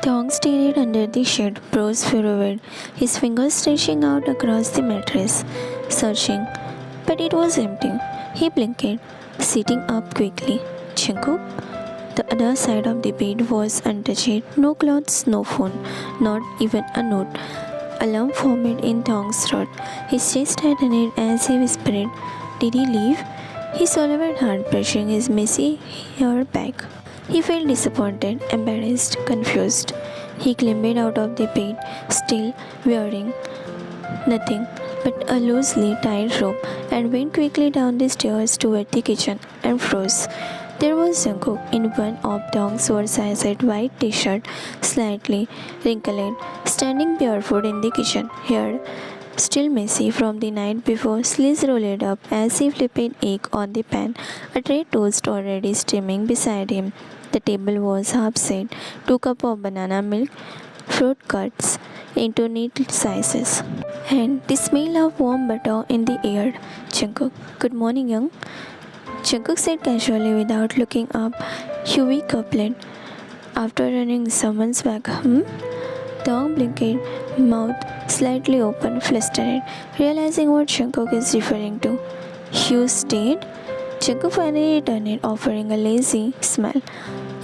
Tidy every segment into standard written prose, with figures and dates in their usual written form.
Tong stared under the shade, brows furrowed, his fingers stretching out across the mattress, searching. But it was empty. He blinked, sitting up quickly. Jungkook? The other side of the bed was untouched. No clothes, no phone, not even a note. A lump formed in Tong's throat. His chest tightened as he whispered, "Did he leave?" He swallowed hard, brushing his messy hair back. He felt disappointed, embarrassed, confused. He clambered out of the bed, still wearing nothing but a loosely tied rope, and went quickly down the stairs toward the kitchen and froze. There was Jungkook in one of Dong's oversized white t-shirt, slightly wrinkled, standing barefoot in the kitchen, hair still messy from the night before, sleeves rolled up as he flipped egg on the pan, a tray toast already steaming beside him. The table was half set, 2 cups of banana milk, fruit cuts into neat sizes, and the smell of warm butter in the air. Jungkook, good morning, young. Jungkook said casually without looking up. You wake up late after running someone's back, hmm? Dong blinked, mouth slightly open, flustered, realizing what Jungkook is referring to. You stayed? Jungkook finally turned, offering a lazy smile.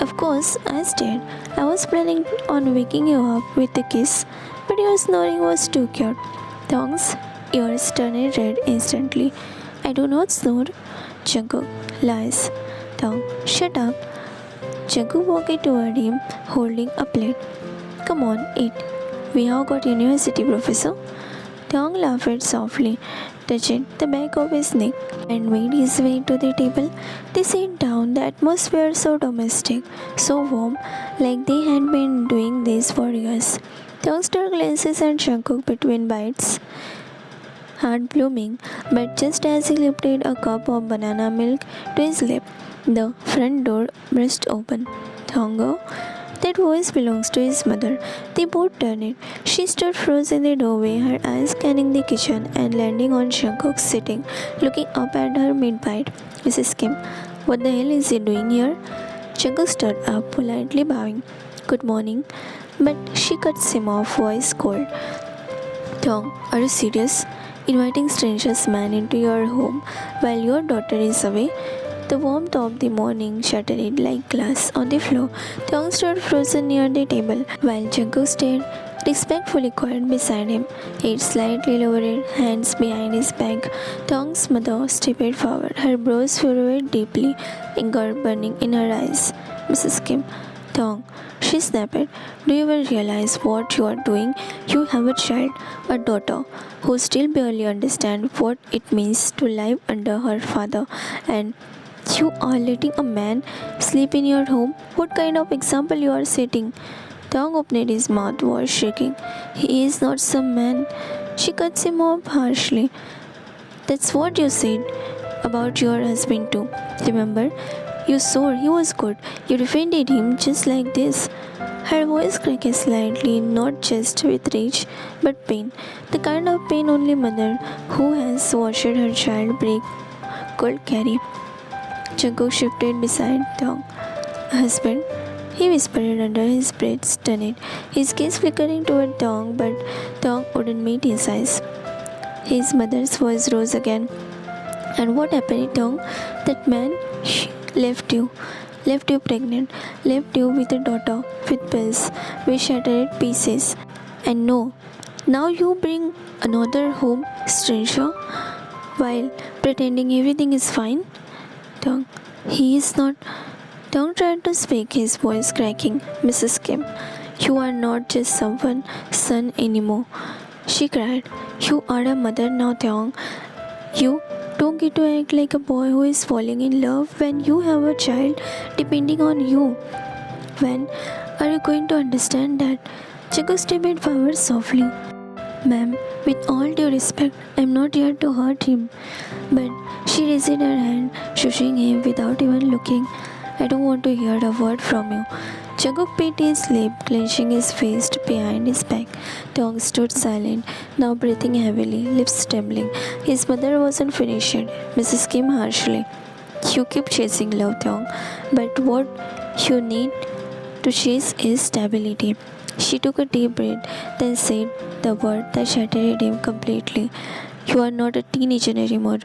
Of course, I stayed. I was planning on waking you up with a kiss, but your snoring was too cute. Dong's ears turned red instantly. I do not snore. Jungkook, lies. Dong, shut up. Jungkook walked toward him, holding a plate. Come on, eat. We have got university, professor. Dong laughed softly, touched the back of his neck, and made his way to the table. They sat down, the atmosphere so domestic, so warm, like they had been doing this for years. Dong stole glances at Jungkook between bites, heart blooming, but just as he lifted a cup of banana milk to his lip, the front door burst open. Tongo? That voice belongs to his mother. They both turned. She stood frozen in the doorway, her eyes scanning the kitchen and landing on Jungkook sitting, looking up at her mid-bite. Mrs. Kim, what the hell is he doing here? Jungkook stood up, politely bowing. Good morning. But she cuts him off, voice cold. Tong, are you serious? Inviting strangers man into your home while your daughter is away? The warmth of the morning shattered like glass on the floor. Tong stood frozen near the table, while Jungkook stayed respectfully quiet beside him, head slightly lowered, hands behind his back. Tong's mother stepped forward, her brows furrowed deeply, anger burning in her eyes. Mrs. Kim, Tong, she snapped, do you even realize what you are doing? You have a child, a daughter, who still barely understands what it means to live under her father, and you are letting a man sleep in your home? What kind of example you are setting? Tong opened his mouth, voice shaking. He is not some man. She cuts him off harshly. That's what you said about your husband too. Remember? You swore he was good. You defended him just like this. Her voice cracked slightly, not just with rage, but pain. The kind of pain only mother who has watched her child break could carry. Jungkook shifted beside Tong. Husband, he whispered under his breath, stunned, his gaze flickering toward Tong, but Tong wouldn't meet his eyes. His mother's voice rose again. And what happened, Tong? That man left you pregnant, left you with a daughter, with pills, with shattered pieces. And no, now you bring another home stranger while pretending everything is fine? Tong, he is not. Tong tried to speak, his voice cracking. Mrs. Kim, you are not just someone's son anymore. She cried. You are a mother now, Tong. You don't get to act like a boy who is falling in love when you have a child depending on you. When are you going to understand that? Jungkook stepped forward softly. Ma'am, with all due respect, I am not here to hurt him. But she raised her hand, shushing him without even looking. I don't want to hear a word from you. Jungkook bit his lip, clenching his fist behind his back. Tong stood silent, now breathing heavily, lips trembling. His mother wasn't finished. Mrs. Kim harshly. You keep chasing love, Tong, but what you need to chase his stability. She took a deep breath, then said the word that shattered him completely. You are not a teenager anymore,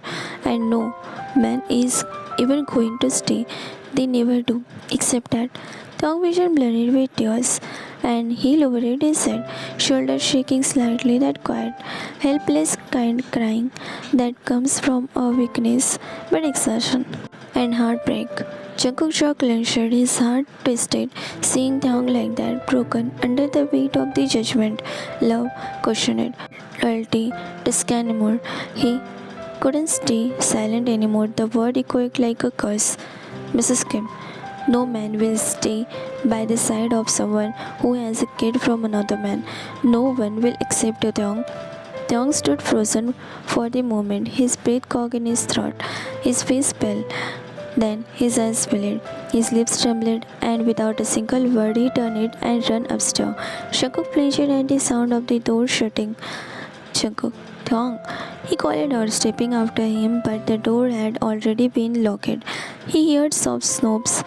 and no man is even going to stay. They never do, except that. Thong vision blurred with tears, and he lowered his head, shoulders shaking slightly. That quiet, helpless kind crying that comes from a weakness but exhaustion and heartbreak. Jungkook jaw clenched, his heart twisted, seeing Thong like that, broken under the weight of the judgment, love, questioned, loyalty, disc anymore. He couldn't stay silent anymore. The word echoed like a curse. Mrs. Kim, no man will stay by the side of someone who has a kid from another man. No one will accept Thong. Thong stood frozen for the moment, his breath caught in his throat, his face pale. Then his eyes filled, his lips trembled, and without a single word he turned and ran upstairs. Jungkook flinched at the sound of the door shutting. Jungkook, Thong, he called out, stepping after him, but the door had already been locked. He heard soft snobs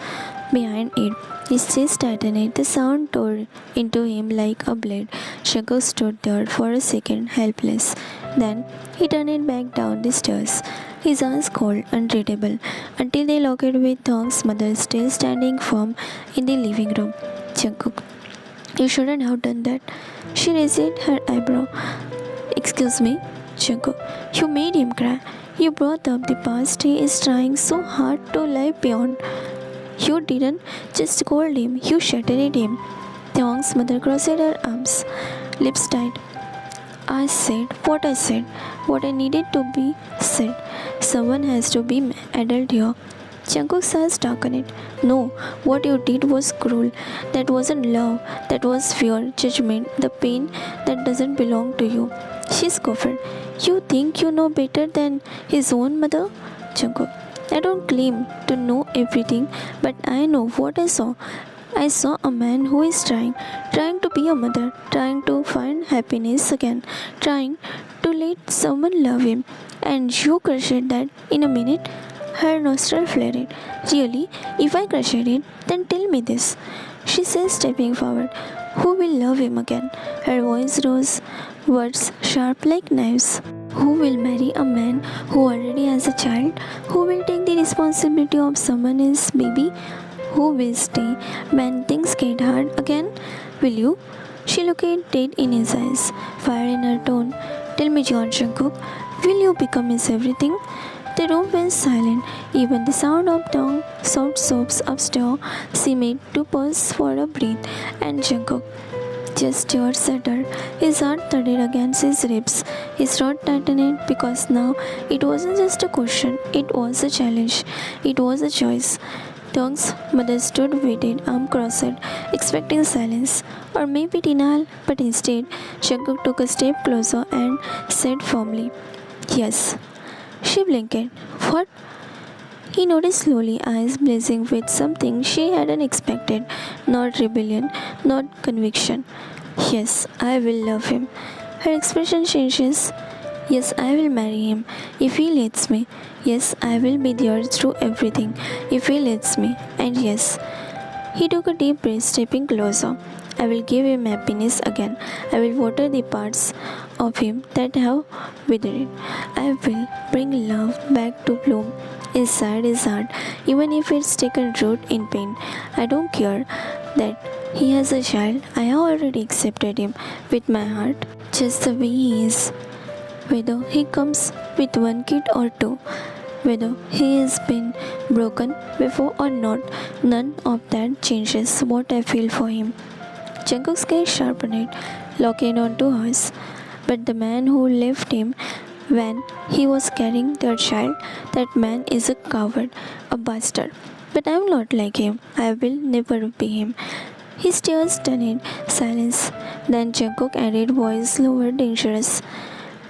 behind it. His chest tightened, the sound tore into him like a blade. Jungkook stood there for a second, helpless. Then he turned back down the stairs, his eyes cold, unreadable, until they locked with Thong's mother still standing firm in the living room. Jungkook, you shouldn't have done that. She raised her eyebrow. Excuse me, Jungkook, you made him cry. You brought up the past he is trying so hard to live beyond. You didn't just scold him, you shattered him. Thong's mother crossed her arms, lips tight. I said what I needed to be said. Someone has to be adult here. Jungkook's eyes darkened. No, what you did was cruel. That wasn't love. That was fear, judgment, the pain that doesn't belong to you. She scoffed. You think you know better than his own mother? Jungkook, I don't claim to know everything, but I know what I saw. I saw a man who is trying to be a mother, trying to find happiness again, trying to let someone love him. And you crushed that in a minute. Her nostril flared. Really? If I crushed it, then tell me this. She said, stepping forward. Who will love him again? Her voice rose, words sharp like knives. Who will marry a man who already has a child? Who will take the responsibility of someone else's baby? Who will stay when things get hard again? Will you? She looked dead in his eyes, fire in her tone. Tell me, John Jungkook, will you become his everything? The room went silent. Even the sound of Thong soft sobs upstairs seemed to pause for a breath, and Jungkook just stared at her. His heart thudded against his ribs. His throat tightened because now it wasn't just a question, it was a challenge. It was a choice. Thong's mother stood waited, arm crossed, expecting silence, or maybe denial, but instead, Jungkook took a step closer and said firmly, Yes. She blinked. What? He noticed slowly, eyes blazing with something she hadn't expected. Not rebellion, not conviction. Yes, I will love him. Her expression changes. Yes, I will marry him if he lets me. Yes, I will be there through everything if he lets me. And yes, he took a deep breath, stepping closer. I will give him happiness again. I will water the parts of him that have withered. I will bring love back to bloom inside his heart, even if it's taken root in pain. I don't care that he has a child. I have already accepted him with my heart, just the way he is. Whether he comes with one kid or two, whether he has been broken before or not, none of that changes what I feel for him. Jungkook's gaze sharpened, locking onto hers. But the man who left him when he was carrying their child, that man is a coward, a bastard. But I am not like him. I will never be him. His tears turned silence. Then Jungkook added, voice lower, dangerous.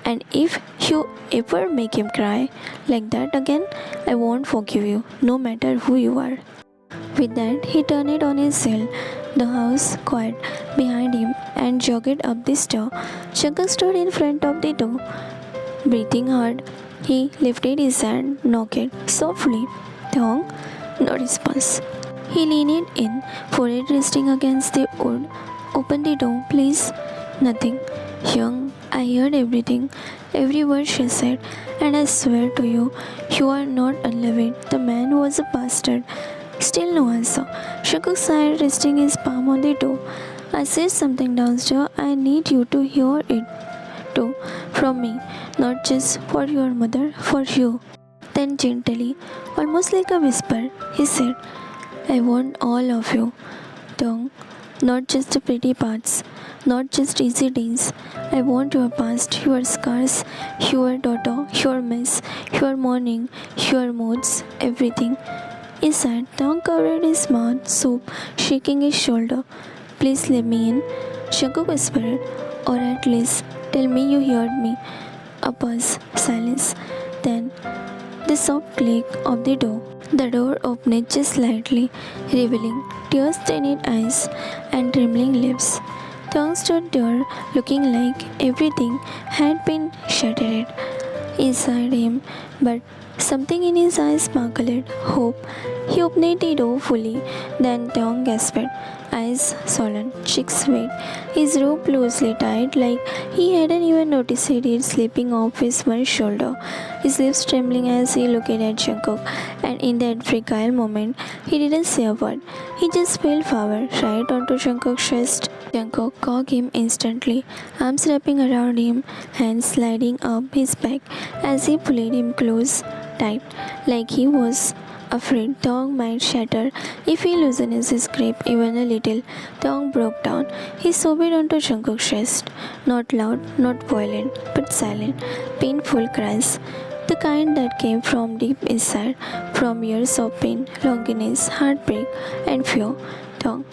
And if you ever make him cry like that again, I won't forgive you, no matter who you are. With that, he turned on his heel. The house quiet behind him and jogged up the stair. Jungkook stood in front of the door, breathing hard. He lifted his hand, knocked softly. Thong, no response. He leaned in, forehead resting against the wood. Open the door, please. Nothing. Young, I heard everything, every word she said, and I swear to you, you are not unloved. The man was a bastard. Still no answer. Shakuk sighed, resting his palm on the door. I said something downstairs. I need you to hear it too. From me. Not just for your mother, for you. Then gently, almost like a whisper, he said, I want all of you. Tongue, not just the pretty parts, not just easy days. I want your past, your scars, your daughter, your mess, your morning, your moods, everything. He said, Tongue covered his mouth, soap, shaking his shoulder. Please let me in. Shakuk whispered, or at least tell me you heard me. A pause, silence. Then the soft click of the door. The door opened just slightly, revealing tear-stained eyes and trembling lips. Tongue stood there, looking like everything had been shattered inside him, but something in his eyes sparkled hope. He opened the door fully, then Tongue gasped, eyes swollen, cheeks wet, his robe loosely tied like he hadn't even noticed it slipping off his one shoulder, his lips trembling as he looked at Jungkook, and in that fragile moment, he didn't say a word. He just fell forward, right onto Jungkook's chest. Jungkook caught him instantly, arms wrapping around him, hands sliding up his back as he pulled him close, tight, like he was afraid Tongue might shatter if he loosens his grip even a little. Tongue broke down. He sobbed onto Jungkook's chest. Not loud, not violent, but silent, painful cries. The kind that came from deep inside, from years of pain, loneliness, heartbreak, and fear. Tongue,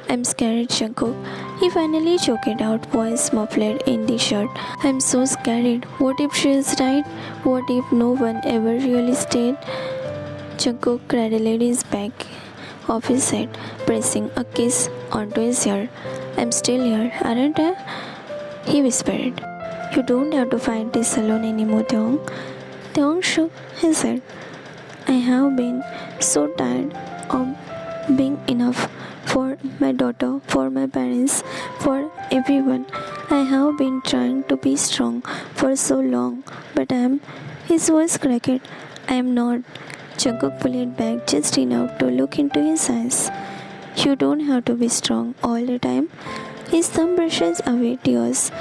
I'm scared, Jungkook. He finally choked out, voice muffled in the shirt. I'm so scared. What if she is right? What if no one ever really stayed? Jungkook cradled his back of his head, pressing a kiss onto his ear. I'm still here, aren't I? He whispered. You don't have to fight this alone anymore, Tongue. Tongue shook his head. I have been so tired of being enough for my daughter, for my parents, for everyone. I have been trying to be strong for so long, but his voice cracked. I am not. Jungkook pulled back just enough to look into his eyes. You don't have to be strong all the time. His thumb brushes away tears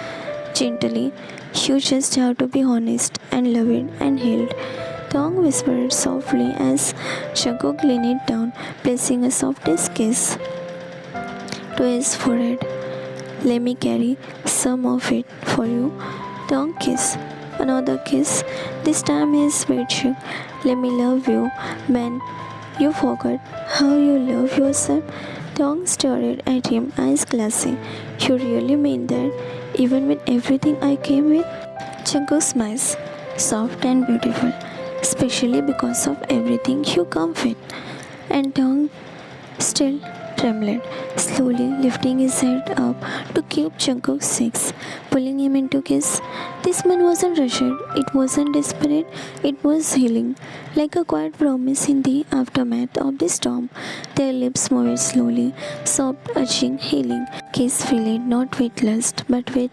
gently. You just have to be honest and loved and held. Tongue whispered softly as Jungkook leaned down, placing a softest kiss to his forehead. Let me carry some of it for you. Tongue kiss. Another kiss. This time his sweet cheek. Let me love you, man. You forgot how you love yourself. Tongue stared at him, eyes glassy. You really mean that, even with everything I came with? Jungkook smiles, soft and beautiful, especially because of everything you come with. And Tongue still trembled, slowly lifting his head up to keep Jungkook's cheeks, pulling him into kiss. This man wasn't rushed, it wasn't desperate, it was healing, like a quiet promise in the aftermath of the storm. Their lips moved slowly, soft, urging, healing. Kiss filled not with lust, but with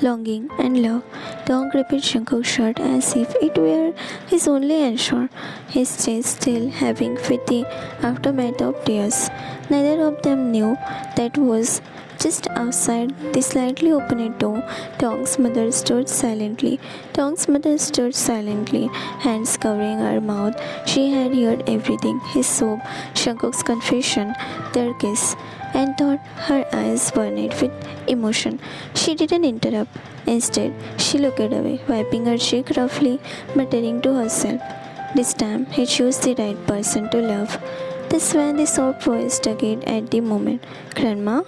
longing and love. Tongue gripped Jungkook's shirt as if it were his only answer, his chest still heaving with the aftermath of tears. Neither of them knew that was just outside the slightly opened door. Tongue's mother stood silently. Hands covering her mouth. She had heard everything, his sob, Jungkook's confession, their kiss, and thought her eyes burned with emotion. She didn't interrupt. Instead, she looked away, wiping her cheek roughly, muttering to herself. This time, he chose the right person to love. That's when the soft voice tugged at the moment. Grandma?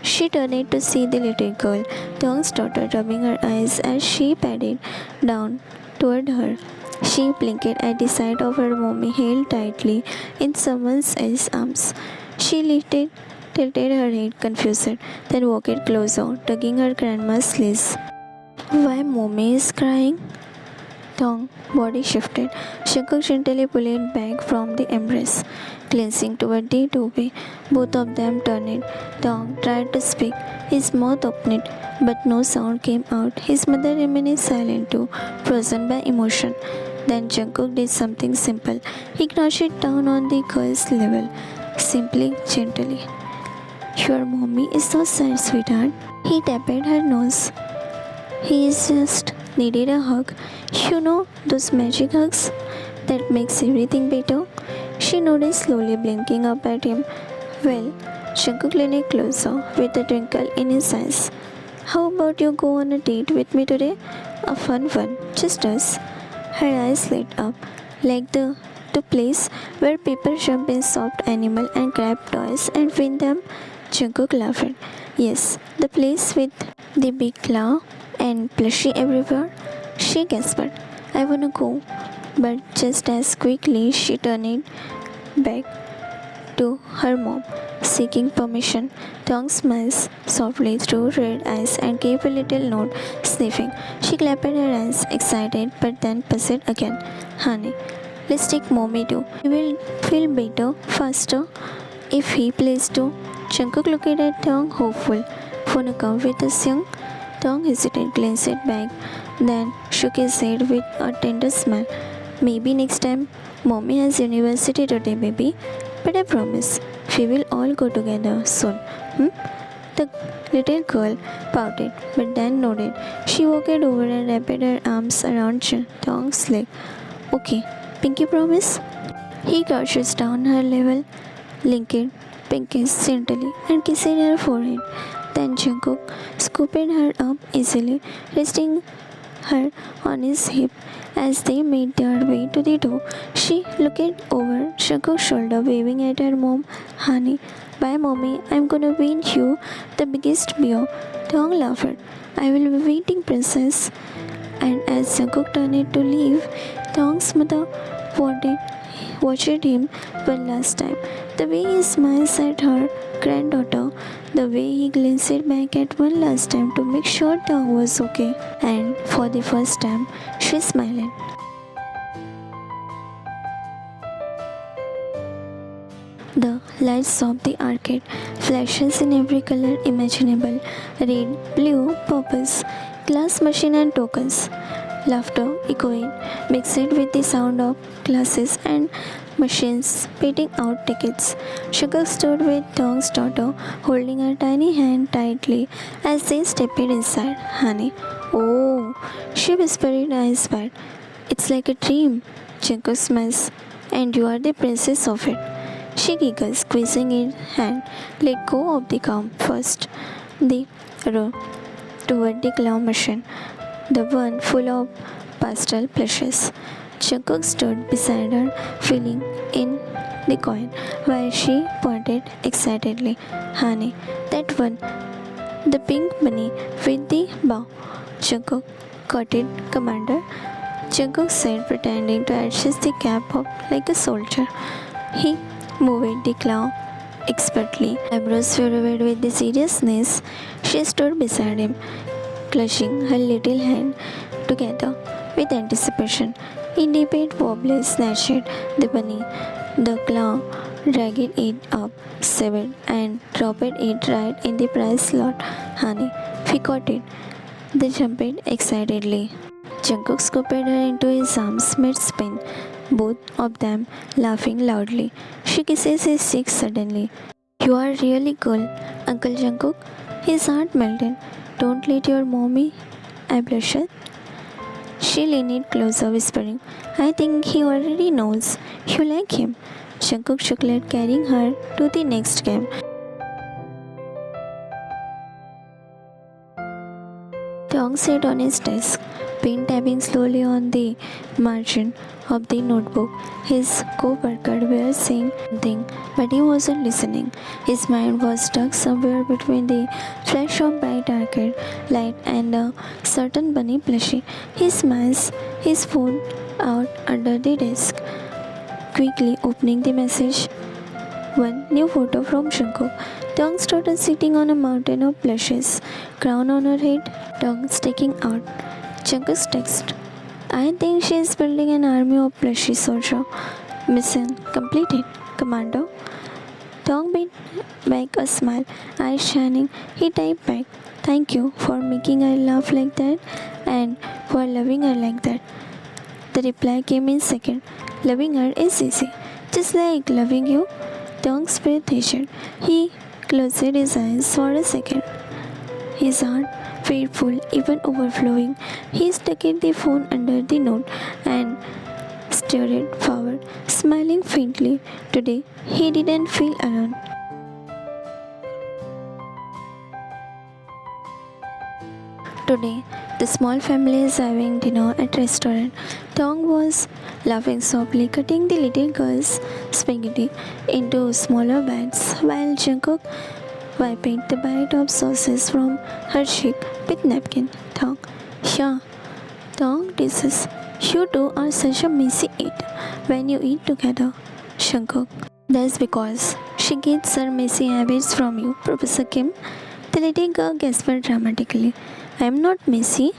She turned to see the little girl, Tongue's daughter, rubbing her eyes as she padded down toward her. She blinked at the sight of her mommy held tightly in someone else's arms. She tilted her head confused, then walked closer, tugging her grandma's sleeve. Why mommy is crying? Thong body shifted. Jungkook gently pulled it back from the embrace, glancing toward the doorway. Both of them turned. Thong tried to speak, his mouth opened, but no sound came out. His mother remained silent too, frozen by emotion. Then Jungkook did something simple. He crouched down on the girl's level, simply, gently. Your mommy is so sad, sweetheart. He tapped her nose. He is just needed a hug. You know those magic hugs that makes everything better? She nodded slowly, blinking up at him. Well, Jungkook leaned closer with a twinkle in his eyes. How about you go on a date with me today? A fun one, just us. Her eyes lit up like the place where people jump in soft animal and grab toys and win them. Jungkook laughed. Yes, the place with the big claw and plushie everywhere. She gasped. I wanna go. But just as quickly she turned back to her mom, seeking permission. Thong smiled softly through red eyes and gave a little nod, sniffing. She clapped her hands, excited, but then paused again. Honey, let's take mommy too. He will feel better, faster, if he plays too. Jungkook looked at Thong, hopeful. Wanna come with us, young? Thong hesitated, glanced back, then shook his head with a tender smile. Maybe next time. Mommy has university today, baby. But I promise, we will all go together soon. Hmm? The little girl pouted, but then nodded. She walked over and wrapped her arms around Thong's leg. Okay, Pinky promise? He crouches down her level, linked Pinky's gently, and kissed her forehead. Then Jungkook scooped her up easily, resting her on his hip as they made their way to the door. She looked over Jungkook's shoulder, waving at her mom. Honey, bye mommy, I'm gonna win you the biggest beer. Thong laughed. I will be waiting, princess. And as Jungkook turned to leave, Thong's mother watched him one last time. The way he smiles at her granddaughter, the way he glanced back at one last time to make sure Thong was okay. And for the first time, she smiled. The lights of the arcade flashes in every color imaginable: red, blue, purples, glass machine and tokens. Laughter echoing, mixed with the sound of glasses and machines spitting out tickets. Sugar stood with Thong's daughter, holding her tiny hand tightly as they stepped inside. Honey, oh, she whispered eyes wide. It's like a dream. Jungkook smiles, and you are the princess of it. She giggles, squeezing his hand. Let go of the calm first. They rode toward the claw machine, the one full of pastel plushes. Jungkook stood beside her, filling in the coin, while she pointed excitedly. Honey, that one, the pink bunny with the bow. Jungkook got it, Commander. Jungkook said, pretending to adjust the cap up like a soldier. He moved the claw expertly. Eyebrows furrowed with the seriousness. She stood beside him, clutching her little hand together with anticipation. In deep wobbly snatched the bunny. The claw dragged it up, severed, and dropped it right in the prize slot. Honey, we got it. They jumped excitedly. Jungkook scooped her into his arms mid-spin, both of them laughing loudly. She kisses his cheek suddenly. You are really cool, Uncle Jungkook. His heart melted. Don't let your mommy. I blushed. She leaned closer, whispering, I think he already knows you like him. Jungkook chuckled, carrying her to the next game. Thong sat on his desk, pen tapping slowly on the margin of the notebook. His co-worker was saying something, but he wasn't listening. His mind was stuck somewhere between the flash of bright arcade light and a certain bunny plushie. He smiles his phone out under the desk, quickly opening the message. One new photo from Jungkook. Thong's daughter sitting on a mountain of plushes, crown on her head, tongue sticking out. Jungkook's text. I think she is building an army of plushy soldiers. Mission completed, Commander. Tong beat back a smile, eyes shining. He typed back, "Thank you for making her laugh like that and for loving her like that." The reply came in second. "Loving her is easy, just like loving you." Tong's breath hesitated. He closed his eyes for a second. His heart fearful, even overflowing. He stuck the phone under the note and stared forward, smiling faintly. Today, he didn't feel alone. Today, the small family is having dinner at restaurant. Tong was laughing softly, cutting the little girl's spaghetti into smaller bites, while Jungkook wiping the bite of sauces from her cheek with napkin. Tong, yeah, Tong teases. You two are such a messy eat when you eat together. Jungkook, that's because she gets her messy habits from you, Professor Kim. The little girl gasped dramatically. I am not messy.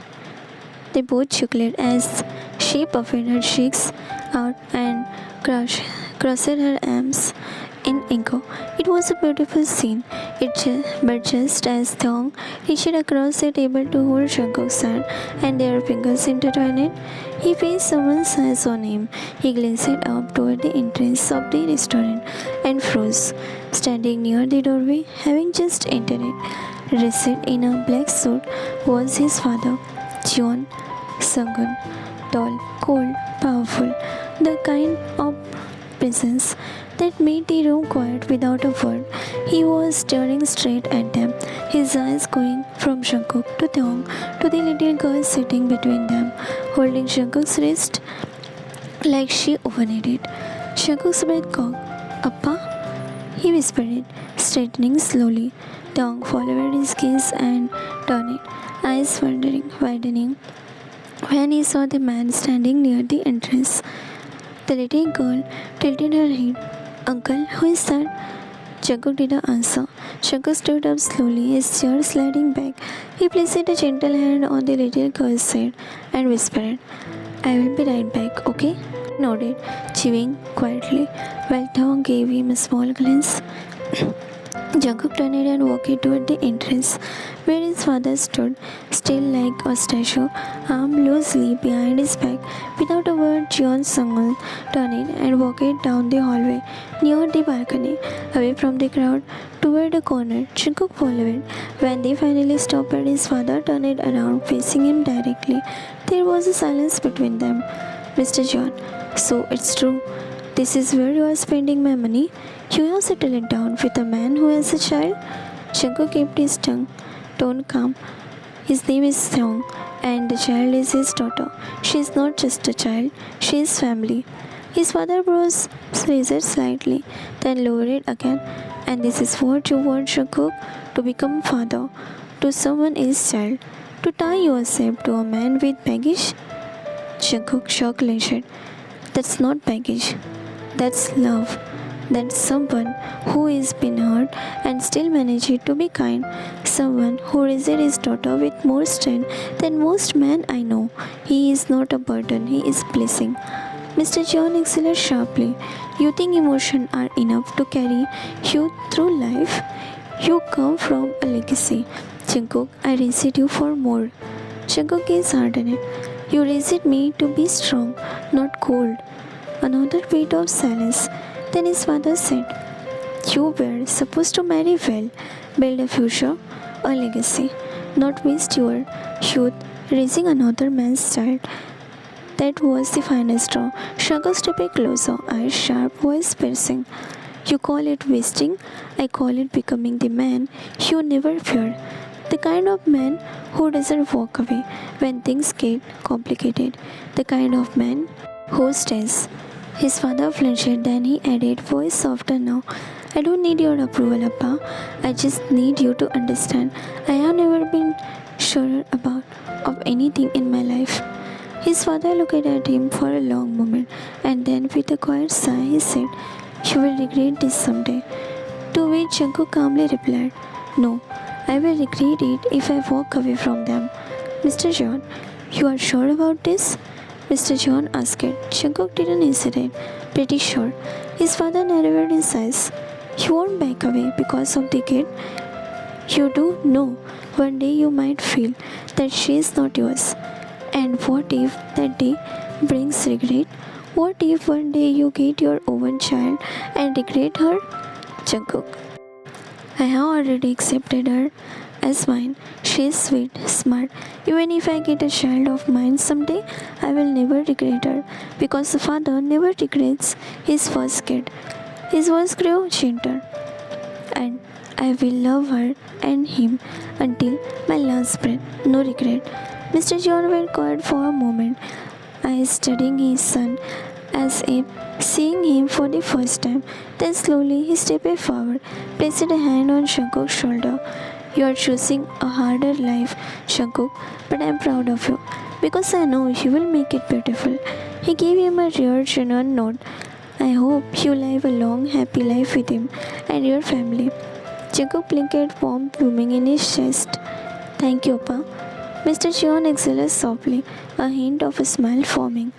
They both chuckled as she puffed her cheeks out and crossed her arms in echo. It was a beautiful scene. But just as Thong reached across the table to hold Jungkook's hand and their fingers intertwined, he felt someone's eyes on him. He glanced up toward the entrance of the restaurant and froze. Standing near the doorway, having just entered it, dressed in a black suit, was his father, Jeon Sung-gun. Tall, cold, powerful, the kind of presence that made the room quiet without a word. He was staring straight at them, his eyes going from Jungkook to Taeyong to the little girl sitting between them, holding Jungkook's wrist like she overneeded it. Jungkook's breath caught. "Appa?" he whispered, straightening slowly. Taeyong followed his gaze and turned it, eyes widening when he saw the man standing near the entrance. The little girl tilted her head. "Uncle, who is that?" Jungkook did not answer. Jungkook stood up slowly, his chair sliding back. He placed a gentle hand on the little girl's head and whispered, "I will be right back, okay?" He nodded, chewing quietly, while Thong gave him a small glance. Jungkook turned and walked toward the entrance, where his father stood, still like a statue, arm loosely behind his back. Without a word, Jeon Sung-gun turned and walked down the hallway, near the balcony, away from the crowd, toward a corner. Jungkook followed. When they finally stopped, his father turned around, facing him directly. There was a silence between them. "Mr. Jeon, so it's true. This is where you are spending my money? You have settled it down with a man who has a child?" Jungkook kept his tone calm. "His name is Seong, and the child is his daughter. She is not just a child, she is family." His father brows raised slightly, then lowered it again. "And this is what you want, Jungkook? To become father to someone else's child? To tie yourself to a man with baggage?" Jungkook shook his head. "That's not baggage. That's love. That's someone who has been hurt and still managed to be kind. Someone who raised his daughter with more strength than most men I know. He is not a burden, he is blessing." Mr. John exhaled sharply. "You think emotions are enough to carry you through life? You come from a legacy. Jungkook, I raised you for more." Jungkook is hardened. "You raised me to be strong, not cold." Another beat of silence. Then his father said, "You were supposed to marry well, build a future, a legacy, not waste your youth raising another man's child." That was the final straw. Shankar stepped closer, eyes sharp, voice piercing. "You call it wasting? I call it becoming the man you never feared. The kind of man who doesn't walk away when things get complicated. The kind of man who stays." His father flinched, then he added, voice softer now, "I don't need your approval, Appa. I just need you to understand. I have never been sure of anything in my life." His father looked at him for a long moment, and then with a quiet sigh, he said, "You will regret this someday." To which Jungkook calmly replied, "No, I will regret it if I walk away from them." "Mr. John, you are sure about this?" Mr. John asked. Jungkook didn't hesitate. Pretty sure. His father narrowed his eyes. You won't back away because of the kid? You do know. One day you might feel that she is not yours. And what if that day brings regret? What if one day you get your own child and regret her? Jungkook. I have already accepted her as mine. She is sweet, smart. Even if I get a child of mine someday, I will never regret her because the father never regrets his first kid. His voice grew gentler, and I will love her and him until my last breath. No regret. Mr. John went quiet for a moment, eyes studying his son as if seeing him for the first time. Then slowly he stepped forward, placed a hand on Jungkook's shoulder. You are choosing a harder life, Jungkook, but I am proud of you because I know you will make it beautiful. He gave him a rare, genuine nod. I hope you live a long, happy life with him and your family. Jungkook blinked, warmth blooming in his chest. Thank you, Pa. Mr. Jeon exhaled softly, a hint of a smile forming.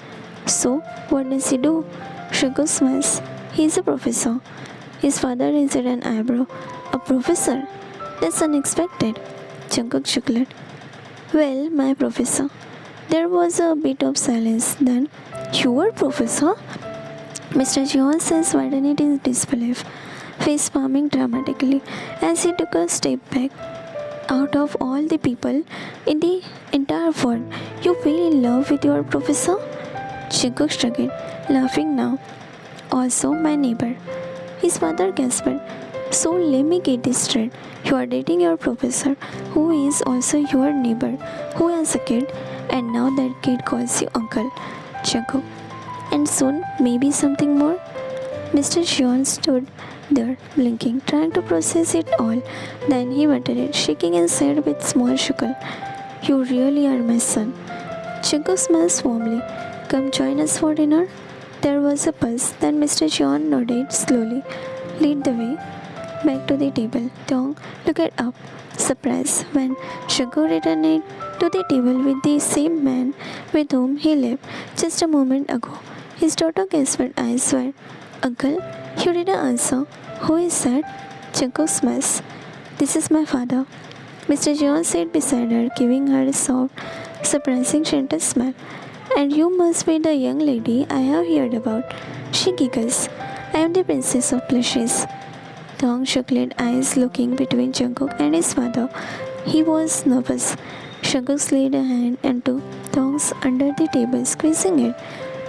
So, what does he do? Jungkook smiles. He is a professor. His father raised an eyebrow. A professor? That's unexpected. Jungkook chuckled. Well, my professor. There was a bit of silence. Then, you were professor? Mr. Jeon says widened in disbelief, face palming dramatically as he took a step back. Out of all the people in the entire world, you fell in love with your professor? Jungkook shrugged, laughing now. Also, my neighbor. His father gasped. So let me get this straight. You are dating your professor, who is also your neighbor, who has a kid, and now that kid calls you uncle. Jungkook. And soon, maybe something more? Mr. Jeon stood there, blinking, trying to process it all. Then he muttered, shaking his head with small chuckle. You really are my son. Jungkook smiled warmly. Come join us for dinner. There was a pause. Then Mr. Jeon nodded slowly. Lead the way. Back to the table. Taeyong looked up, surprised when Jungkook returned to the table with the same man with whom he left just a moment ago. His daughter gasped eyes wide. Uncle, you didn't answer. Who is that? Jungkook smiles. This is my father. Mr. Jeon sat beside her, giving her a soft, surprising gentle smile. And you must be the young lady I have heard about. She giggles. I am the princess of plushes. Taeyong chuckled, eyes looking between Jungkook and his father. He was nervous. Jungkook slid a hand into Taeyong's under the table, squeezing it.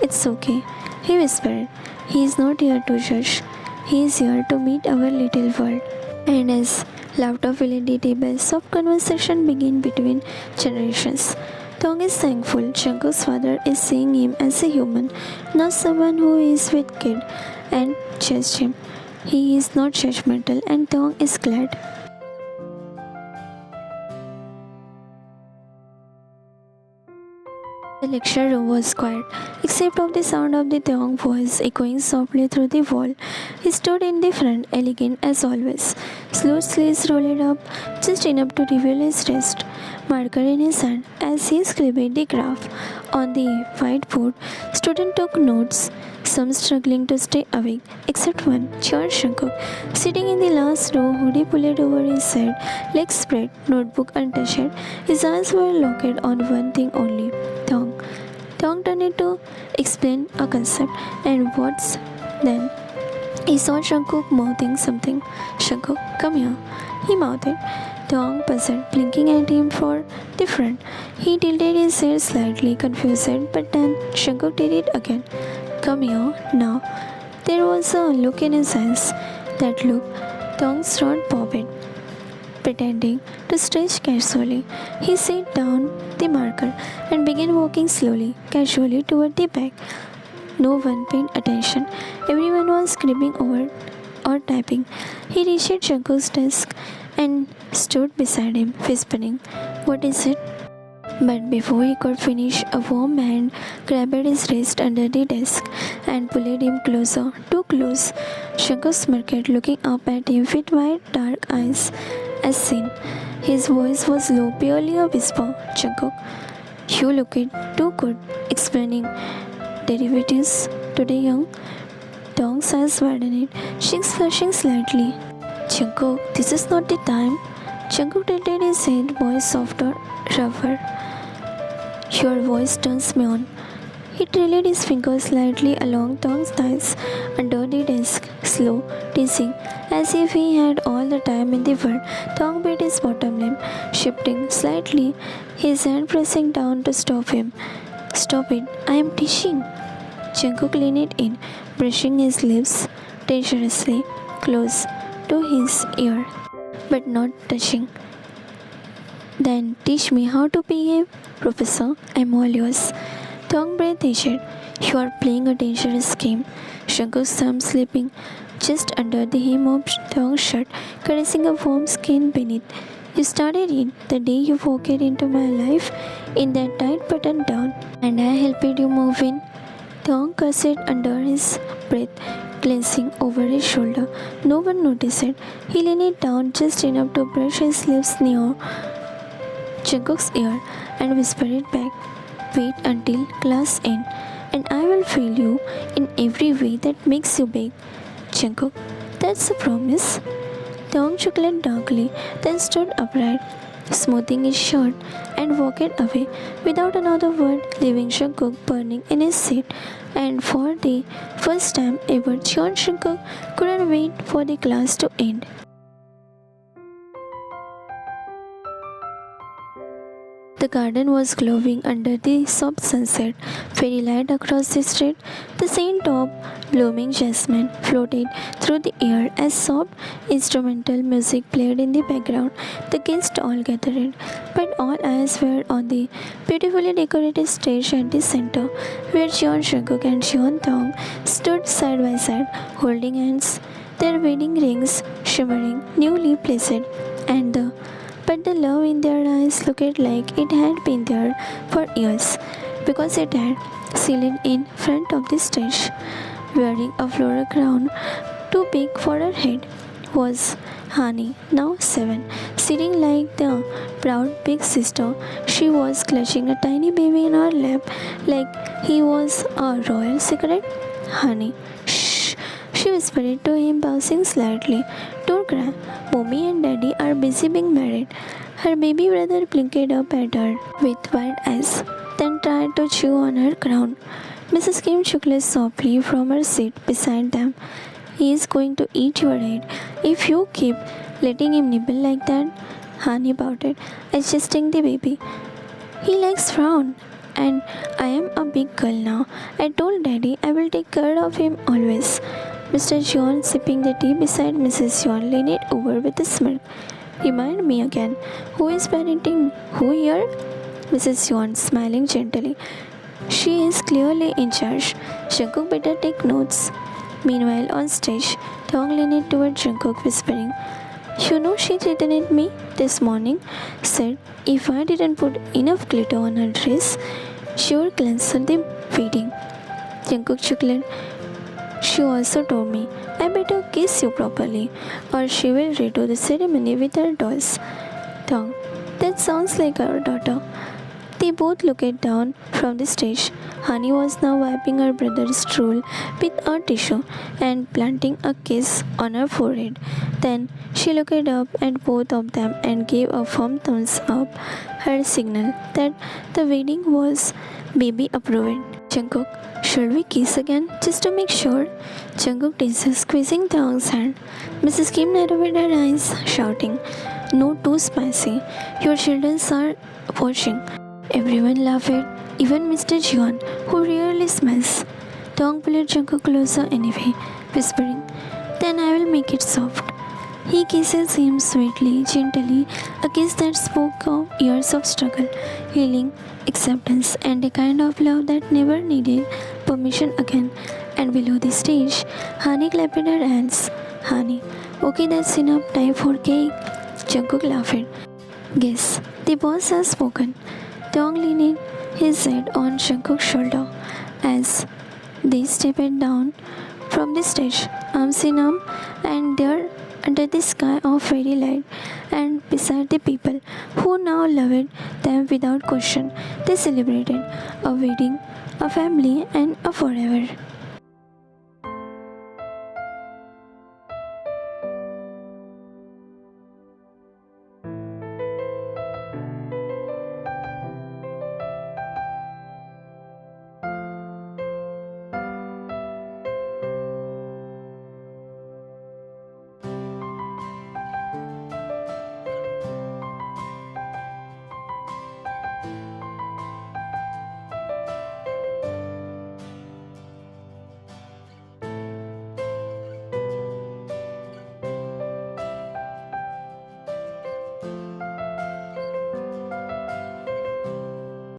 It's okay, he whispered. He is not here to judge. He is here to meet our little world. And as laughter filled the table, soft conversation began between generations. Taeyong is thankful Jungkook's father is seeing him as a human, not someone who is with kid and judged him. He is not judgmental and Taeyong is glad. The lecture room was quiet, except of the sound of the Taeyong voice echoing softly through the wall. He stood in the front, elegant as always, sleeve sleeves rolled up just enough to reveal his wrist, marker in his hand. As he scribbled the graph on the whiteboard, students took notes, some struggling to stay awake, except one, George Jungkook, sitting in the last row, hoodie pulled over his head, legs spread, notebook untouched. His eyes were locked on one thing only, Taeyong. Taeyong turned to explain a concept, and what's then? He saw Jungkook mouthing something. Jungkook, come here. He mouthed. Taeyong puzzled, blinking at him for the front. He tilted his head slightly, confused, but then Jungkook did it again. Come here, now. There was a look in his eyes. That look, Taeyong's throat popped. Pretending to stretch casually, he set down the marker and began walking slowly, casually toward the back. No one paid attention. Everyone was scribbling over or typing. He reached Jungkook's desk and stood beside him, whispering, What is it? But before he could finish, a warm hand grabbed his wrist under the desk and pulled him closer, too close. Jungkook smirked, looking up at him with wide, dark eyes as sin. His voice was low, purely a whisper. Jungkook, You look it too good, explaining derivatives to the young. Dong's eyes widened, cheeks flushing slightly. Jungkook, this is not the time. Jungkook tilted his head, voice softer, rougher. Your voice turns me on. He trailed his fingers slightly along Dong's thighs under the desk, slow, teasing, as if he had all the time in the world. Dong bit his bottom lip, shifting slightly, his hand pressing down to stop him. Stop it, I am teaching. Jungkook leaned in, brushing his lips dangerously close to his ear, but not touching. Then teach me how to behave, Professor. I'm all yours. Dong breathed easier. You are playing a dangerous game. Jungkook's thumb slipping just under the hem of Dong's shirt, caressing a warm skin beneath. You started it the day you walked into my life in that tight button down, and I helped you move in. Dong cursed under his breath, glancing over his shoulder. No one noticed it. He leaned down just enough to brush his lips near Jungkook's ear and whispered back, wait until class ends, and I will fail you in every way that makes you beg. Jungkook, that's a promise. Dong chuckled darkly, then stood upright, smoothing his shirt, and walked away without another word, leaving Jungkook burning in his seat. And for the first time ever, Jeon Jungkook couldn't wait for the class to end. The garden was glowing under the soft sunset, fairy light across the street. The scent of blooming jasmine floated through the air as soft instrumental music played in the background. The guests all gathered, but all eyes were on the beautifully decorated stage at the center, where Jeon Jungkook and Jeon Dong stood side by side, holding hands, their wedding rings shimmering, newly placed, and the love in their eyes looked like it had been there for years, because it had sealed in front of the stage. Wearing a floral crown too big for her head was Hani, now 7, sitting like the proud big sister. She was clutching a tiny baby in her lap like he was a royal secret. Hani, shh, she whispered to him, bouncing slightly. Don't cry. Mommy and Daddy are busy being married. Her baby brother blinked up at her with wide eyes, then tried to chew on her crown. Mrs. Kim chuckled softly from her seat beside them. He is going to eat your head if you keep letting him nibble like that. Hani pouted, adjusting the baby. He likes frown, and I am a big girl now. I told Daddy I will take care of him always. Mr. Jeon, sipping the tea beside Mrs. Jeon, leaned over with a smirk. Remind me again, who is parenting? Who here? Mrs. Jeon, smiling gently. She is clearly in charge. Jungkook better take notes. Meanwhile, on stage, Dong leaned toward Jungkook, whispering, you know she threatened me this morning. Said if I didn't put enough glitter on her dress, she would cancel the wedding. Jungkook chuckled. She also told me, I better kiss you properly, or she will redo the ceremony with her dolls. Dong, that sounds like our daughter. They both looked down from the stage. Hani was now wiping her brother's drool with a tissue and planting a kiss on her forehead. Then she looked up at both of them and gave a firm thumbs up, her signal that the wedding was baby approved. Jungkook, should we kiss again just to make sure? Jungkook teased, squeezing Dong's hand. Mrs. Kim narrowed her eyes, shouting, no, too spicy. Your children are watching. Everyone laughed, even Mr. Jeon, who rarely smiles. Dong pulled Jungkook closer anyway, whispering, then I will make it soft. He kisses him sweetly, gently, a kiss that spoke of years of struggle, healing, acceptance, and a kind of love that never needed permission again. And below the stage, Hani clapped her hands. Hani, okay, that's enough time for cake. Jungkook laughed. Guess, the boss has spoken. Dong leaned his head on Jungkook's shoulder as they stepped down from the stage, arms in arm, and their under the sky of fairy light and beside the people who now loved them without question. They celebrated a wedding, a family, and a forever.